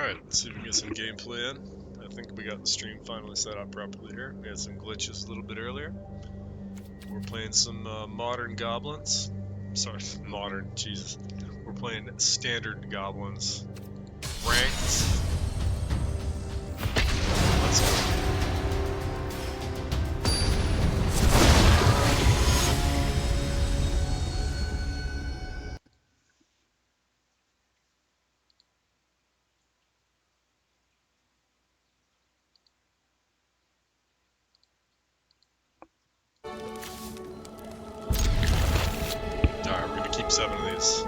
Alright, let's see if we can get some gameplay in. I think we got the stream finally set up properly here. We had some glitches a little bit earlier. We're playing some modern goblins. Sorry, modern, Jesus. We're playing standard goblins. Ranked. Let's go. Alright, we're gonna keep 7 of these.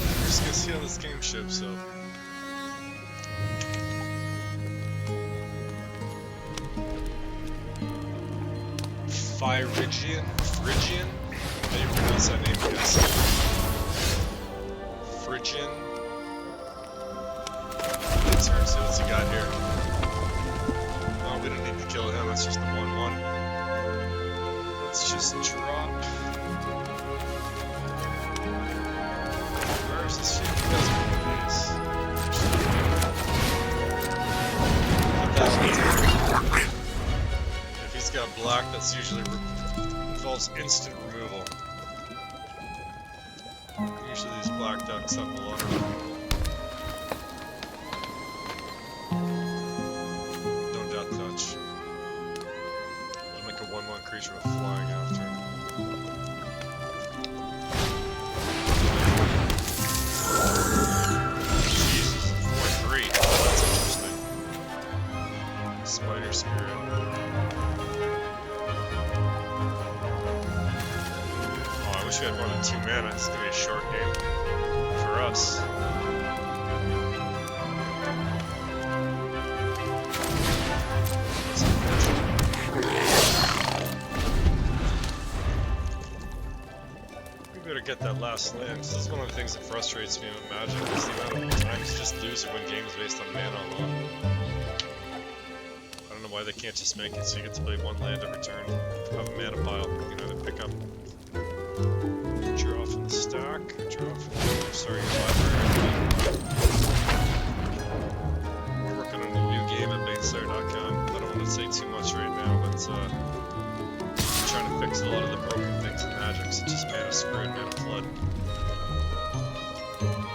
We're just gonna see how this game shapes up. Phrygian? How do you pronounce that name, guys? Phrygian? Let's see what's he got here. Oh, we don't need to kill him, that's just the 1-1. Let's just drop. Where is this shit? He does one of these. If he's got black, that's usually involves instant removal. Usually these black ducks have a lot of. Make a 1/1 creature with flying after him. Jesus, 4/3. That's interesting. Spider Spirit. Oh, I wish we had more than 2 mana. It's gonna be a short game for us. Get that last land. This is one of the things that frustrates me with Magic, is the amount of times you just lose or win games based on mana alone. I don't know why they can't just make it so you get to play 1 land every turn. Have a mana pile. You can either pick up, draw from the stack, or draw from your library. We're working on a new game at baitslayer.com. I don't want to say too much right now, but trying to fix a lot of the broken things in Magic, such as mana screw and mana flood.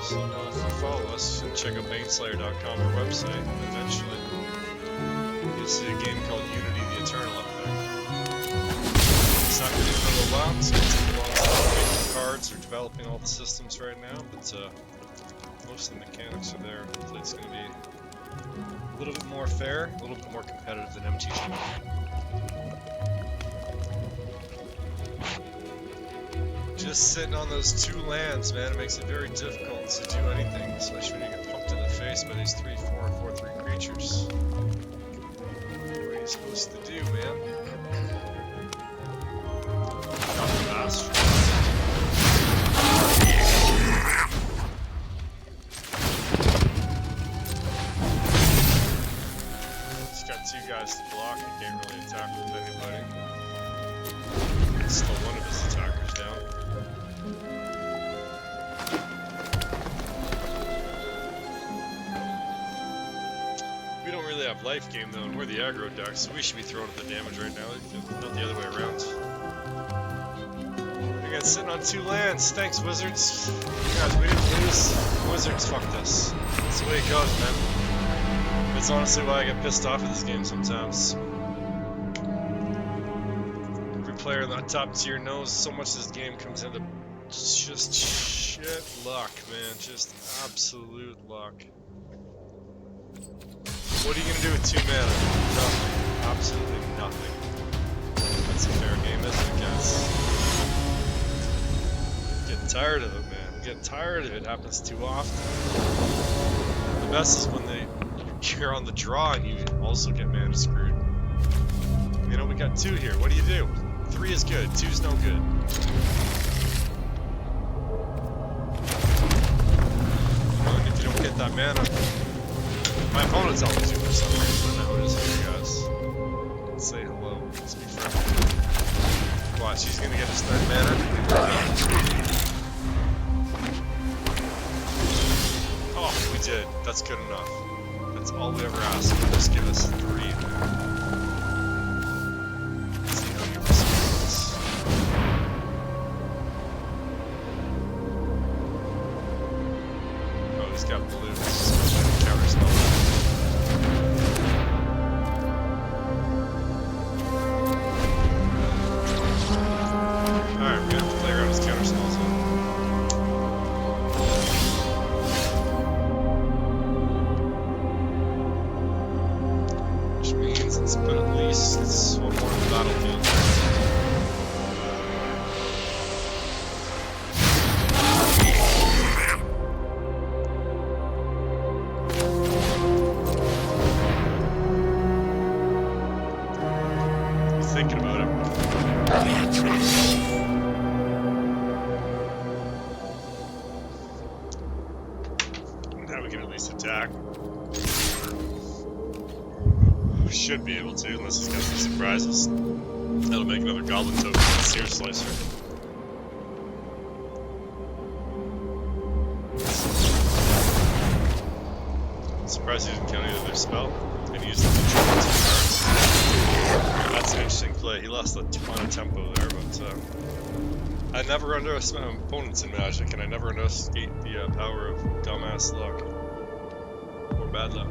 So if you follow us, you can check out baitslayer.com, our website, and eventually you'll see a game called Unity the Eternal up there. It's not going to be for a little while, it's going to take a long time making cards or developing all the systems right now, but most of the mechanics are there. Hopefully it's going to be a little bit more fair, a little bit more competitive than MTG. Just sitting on those 2 lands, man, it makes it very difficult to do anything, especially when you get pumped in the face by these 3/4 and 4/3 creatures. What are you supposed to do, man? Not fast. He's got 2 guys to block, he can't really attack with anybody. Still one of his attackers down. We don't really have life game though, and we're the aggro deck, so we should be throwing up the damage right now, not the other way around. Again, sitting on 2 lands. Thanks, Wizards. Guys, we didn't lose. Wizards fucked us. That's the way it goes, man. It's honestly why I get pissed off at this game sometimes. Player in the top tier knows so much this game comes into just shit luck, man. Just absolute luck. What are you gonna do with 2 mana? Nothing. Absolutely nothing. That's a fair game, isn't it, guys? Getting tired of it, man. Getting tired of it. It happens too often. The best is when you're on the draw and you also get mana screwed. You know, we got 2 here. What do you do? 3 is good, 2's no good. And if you don't get that mana, my opponent's always do for some reason. I don't know what it is for you guys. Let's say hello. Let's be friends. watch, he's gonna get his third mana. Oh, we did. That's good enough. That's all we ever asked. Just give us 3. Let's see how he responds. Oh, he's got blue. Counter spell. Alright, we're gonna have to play around his counter spells. Which means it's been at least one more in the battlefield. He's thinking about it. Now we can at least attack. We should be able to, unless he's got some surprises. That'll make another Goblin token and Sear Slicer. Surprised he didn't count either their spell. And he used the control 2 cards. That's an interesting play. He lost a ton of tempo there, but I never underestimate opponents in Magic, and I never underestimate the power of dumbass luck. Or bad luck.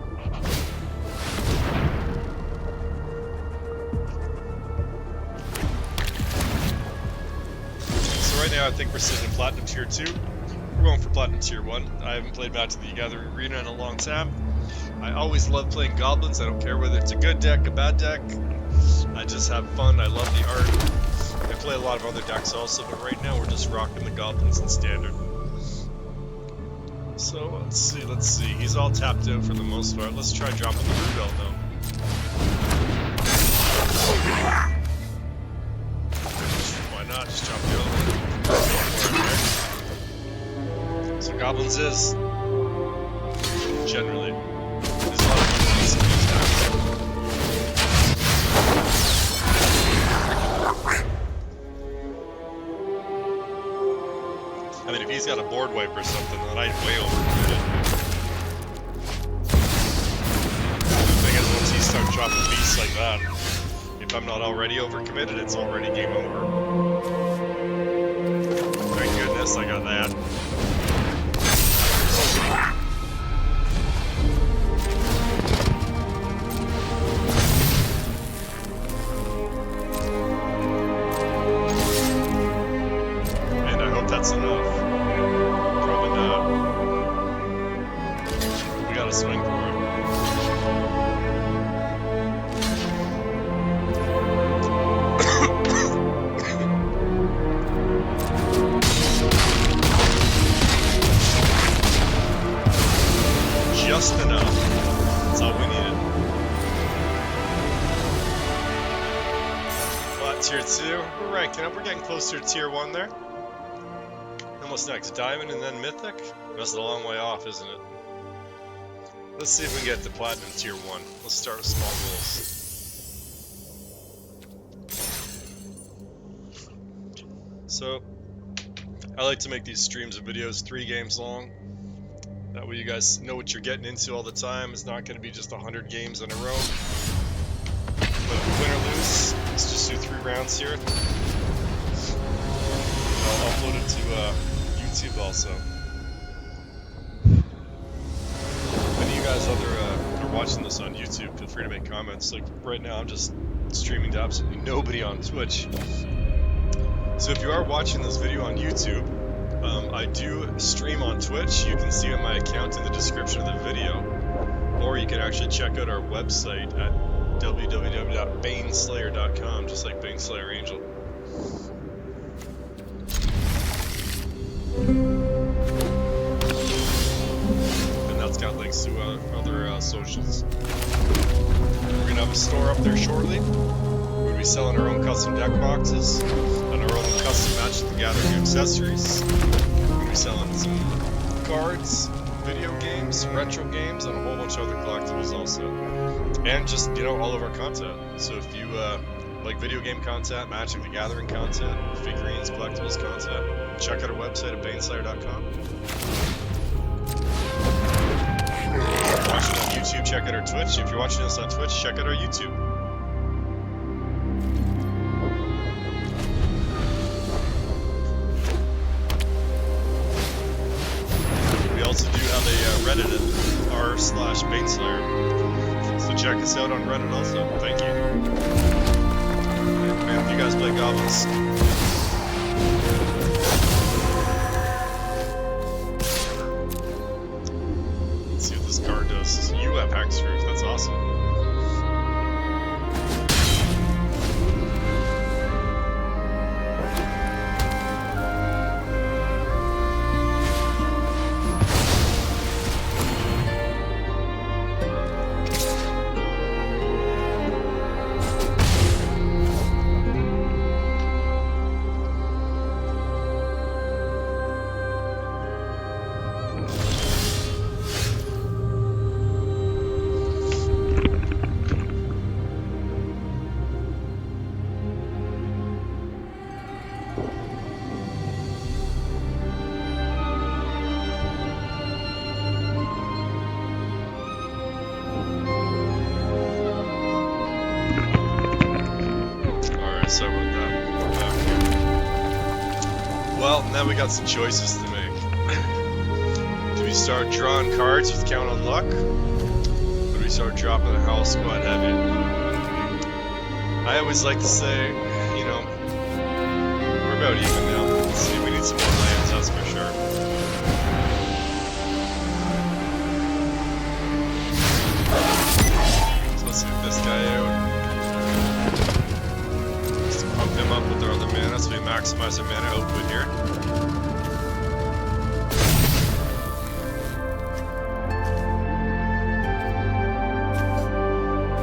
So right now I think we're sitting in Platinum Tier 2. We're going for Platinum Tier 1. I haven't played Magic the Gathering Arena in a long time. I always love playing Goblins. I don't care whether it's a good deck, a bad deck. I just have fun. I love the art. I play a lot of other decks also, but right now we're just rocking the Goblins in Standard. So let's see. He's all tapped out for the most part. Let's try dropping the Brew Belt though. Why not? Just drop the other one. So Goblins is generally. There's a lot of these decks. I mean, if he's got a board wipe or something, then I'd way overcommitted. The thing is, once he starts dropping beasts like that, if I'm not already overcommitted, it's already game over. Thank goodness I got that. That's enough. Probably not. We gotta swing for it. Just enough. That's all we needed. Flat Tier 2. We're ranking up. We're getting closer to Tier 1 there. What's next? Diamond and then Mythic? That's a long way off, isn't it? Let's see if we can get to Platinum Tier 1. Let's start with small goals. So, I like to make these streams and videos 3 games long. That way you guys know what you're getting into all the time. It's not going to be just 100 games in a row. But win or lose, let's just do 3 rounds here. I'll upload it to YouTube also. If any of you guys are watching this on YouTube, feel free to make comments. Like right now, I'm just streaming to absolutely nobody on Twitch. So if you are watching this video on YouTube, I do stream on Twitch. You can see my account in the description of the video, or you can actually check out our website at www.baneslayer.com, just like Baneslayer Angel. And that's got links to other socials. We're gonna have a store up there shortly. We'll be selling our own custom deck boxes and our own custom Magic the Gathering accessories. We'll be selling some cards, video games, retro games, and a whole bunch of other collectibles also. And just, all of our content. So if you like video game content, Magic the Gathering content, figurines, collectibles content, check out our website at baneslayer.com. If you're watching on YouTube, check out our Twitch. If you're watching us on Twitch, check out our YouTube. We also do have a Reddit at r/baneslayer. So check us out on Reddit also. Thank you. Man, if you guys play Goblins, let's see what this card does. You have Hexproof, that's awesome. Sorry about that. Well, now we got some choices to make. Do we start drawing cards with Count on Luck? Or do we start dropping the Howl Squad heavy? I always like to say, you know, we're about even now. Let's see, we need some more lands, that's for sure. So let's get this guy out. Pump him up with our other mana, so we maximize our mana output here.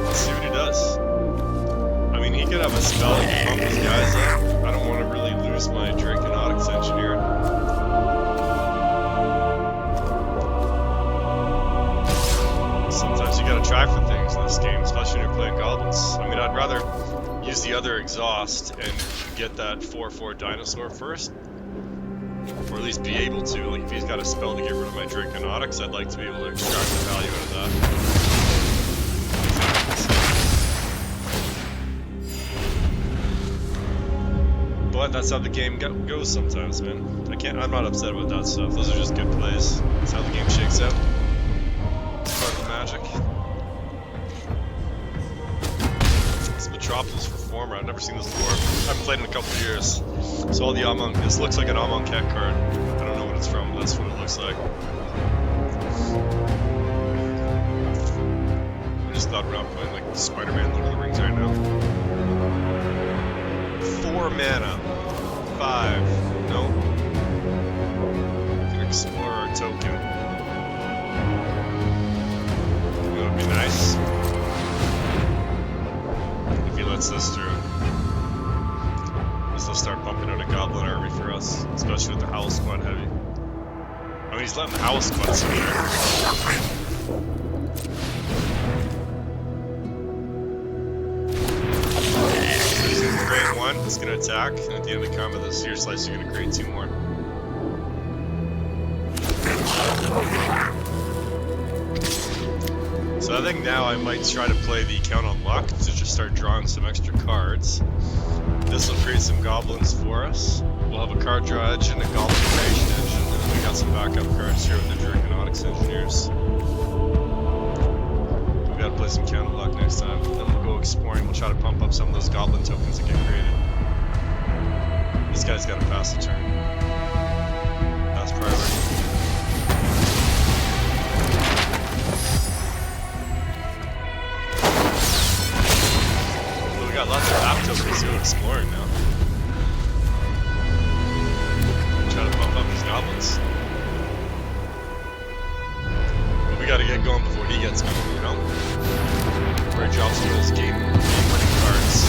Let's see what he does. I mean, he could have a spell to pump his guys up. I don't want to really lose my Draconautics Engineer. Sometimes you gotta try for things in this game, especially when you're playing Goblins. I mean, I'd rather use the other exhaust and get that 4/4 dinosaur first, or at least be able to. Like if he's got a spell to get rid of my Draconautics, I'd like to be able to extract the value out of that. But that's how the game goes sometimes, man. I'm not upset about that stuff. Those are just good plays. That's how the game shakes out. It's part of the magic. Metropolis Reformer. I've never seen this before. I haven't played in a couple of years. So all the this looks like an Amonkhet card. I don't know what it's from, but that's what it looks like. I just thought we're not playing like Spider-Man Lord of the Rings right now. 4 mana. 5. No. We can explore our token. That would be nice. Lets this through. This will start pumping out a Goblin army for us, especially with the Howl Squad heavy. I mean, he's letting the Howl Squad sit there. He's going to create 1, it's going to attack, and at the end of the combat, this Seer Slice, you're going to create 2 more. So I think now I might try to play the Count on Luck to just start drawing some extra cards. This will create some goblins for us. We'll have a card draw edge and a goblin creation engine, and then we got some backup cards here with the Draconautics Engineers. We gotta play some Count on Luck next time. Then we'll go exploring. We'll try to pump up some of those goblin tokens that get created. This guy's gotta pass the turn. That's priority. We got lots of map tokens to go exploring now. Try to bump up these goblins. But we gotta get going before he gets going, you know? Before he drops some of those game-winning cards.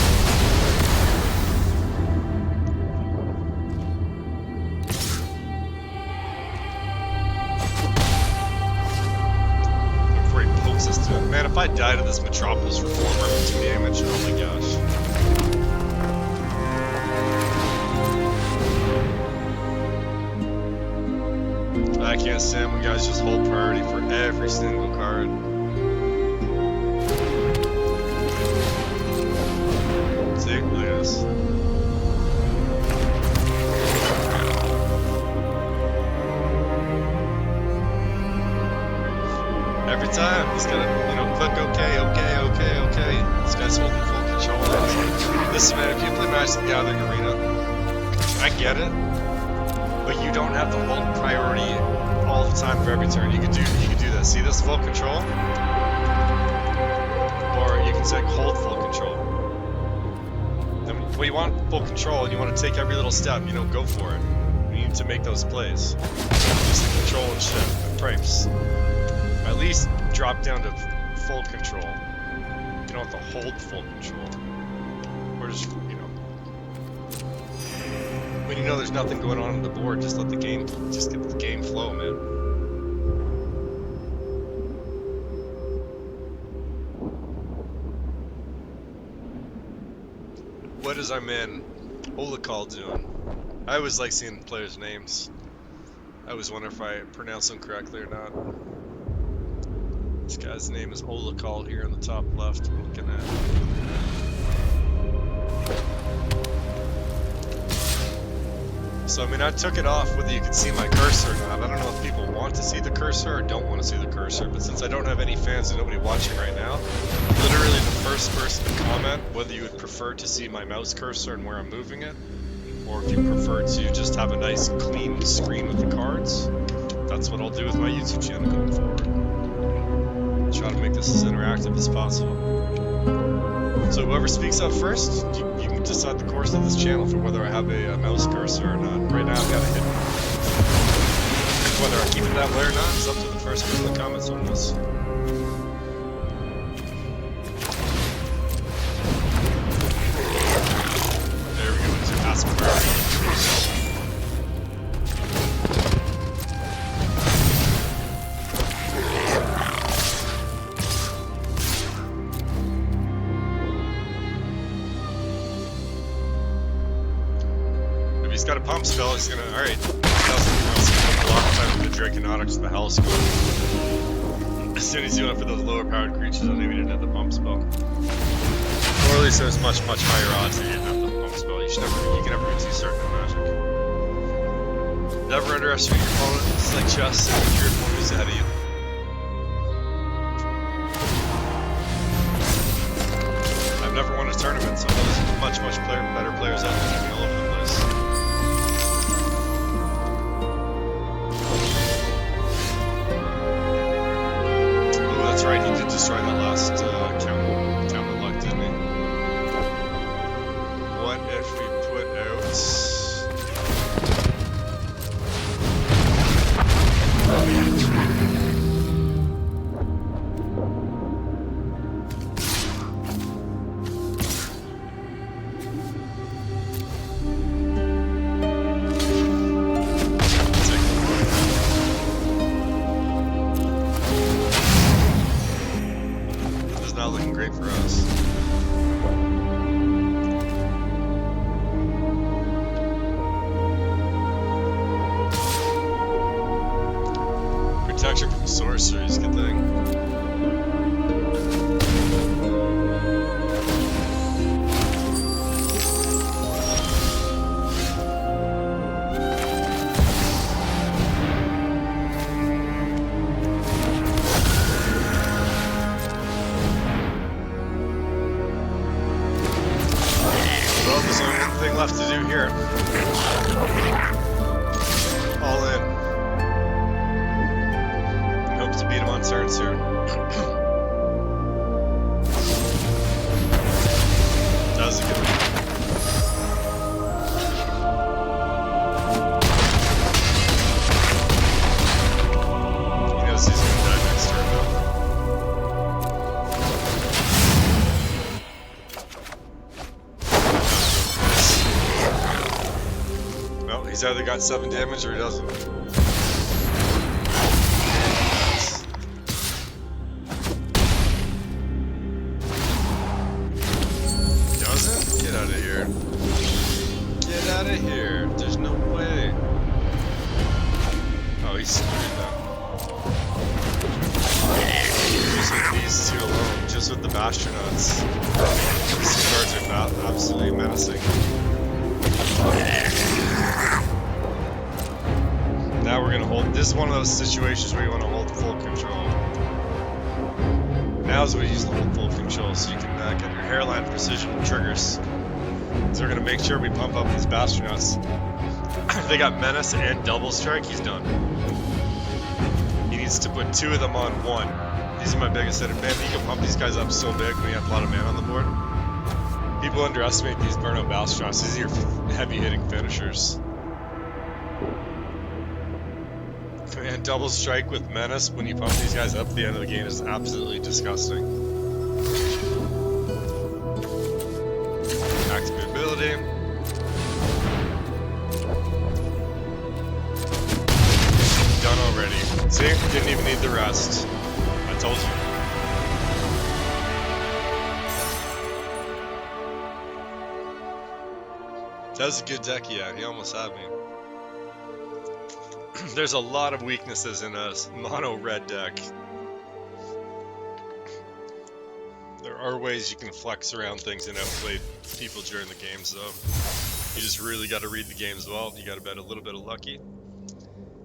Before he pokes us to it. Man, if I died to this Metropolis Reformer with 2 damage, oh my gosh. I can't stand when guys just hold priority for every single card. See? Look at this. Every time he's gonna, you know, click okay. This guy's holding full control. Listen, man, if you play Magic the Gathering Arena, I get it, but you don't have to hold priority all the time for every turn. You could do that. See this full control, or you can say hold full control. And when you want full control and you want to take every little step, you know, go for it. You need to make those plays. Just control and shit. Pripes. At least drop down to full control. You don't have to hold full control. Or just, you know. When you know there's nothing going on the board, just let the game, just get the game flow, man. What is our man Olakal doing? I always like seeing players' names. I always wonder if I pronounce them correctly or not. This guy's name is Olakal here on the top left. We're looking at. So, I mean, I took it off whether you could see my cursor or not. I don't know if people want to see the cursor or don't want to see the cursor, but since I don't have any fans and nobody watching right now, literally the first person to comment whether you would prefer to see my mouse cursor and where I'm moving it, or if you prefer to just have a nice clean screen with the cards, that's what I'll do with my YouTube channel going forward. Try to make this as interactive as possible. So whoever speaks up first, you can decide the course of this channel for whether I have a mouse cursor or not. Right now I've got it hidden. Whether I keep it that way or not is up to the first person that comments on this. There we go, it's ask priority. He's got a pump spell, he's gonna, alright, block time with the Draconautics to the Hellspawn. As soon as you went for those lower powered creatures, I knew he didn't have the pump spell. Or at least there's much higher odds that he didn't have the pump spell. You can never be too certain of Magic. Never underestimate your opponent, it's like chess, your opponent is ahead of you. I've never won a tournament, so there's much better players out there than me all over the place. That's right, he did destroy that last count of luck, didn't he? What if we put out... Not looking great for us. Protection from sorceries, good thing. Well, there's only one thing left to do here. All in. Hope to beat him on turn soon. That was a good one. He knows he's gonna die next turn though. Well, he's either got 7 damage or he doesn't. Doesn't? Get out of here. way here. There's no way. Oh, he's screwed now. Just with these two alone, just with the Bastronauts, these cards are absolutely menacing. Now we're gonna hold. This is one of those situations where you want to hold full control. Now's where you use the hold full control, so you can get your hairline precision triggers. So we're gonna make sure we pump up these Bastronauts. If they got Menace and Double Strike, he's done. He needs to put 2 of them on 1. These are my biggest hitter. Man, you can pump these guys up so big when you have a lot of mana on the board. People underestimate these burnout Bastronauts. These are your heavy hitting finishers. And Double Strike with Menace when you pump these guys up at the end of the game is absolutely disgusting. Activate ability. Done already. See? Didn't even need the rest. I told you. That was a good deck, yeah. He almost had me. There's a lot of weaknesses in a mono-red deck. There are ways you can flex around things and outplay people during the games, though. You just really got to read the games well. You got to bet a little bit of lucky.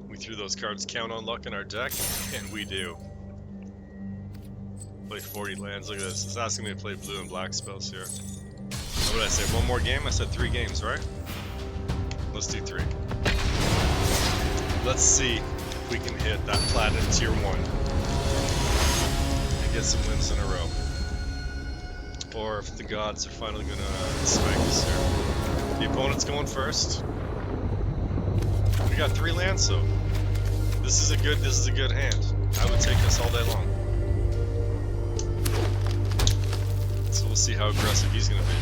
We threw those cards count on luck in our deck, and we do. Play 40 lands. Look at this. It's asking me to play blue and black spells here. What did I say? One more game? I said 3 games, right? Let's do 3. Let's see if we can hit that platinum tier 1 and get some wins in a row. Or if the gods are finally gonna spike us here. The opponent's going first. We got 3 lands, so this is a good hand. I would take this all day long. So we'll see how aggressive he's gonna be.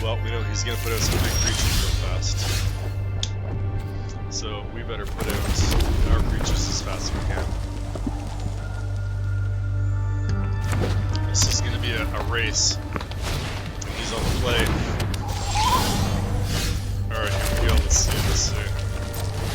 Well, we know he's gonna put out some big creatures real fast. So we better put out our creatures as fast as we can. This is going to be a race. And he's on the play. Alright, here we go. Let's see.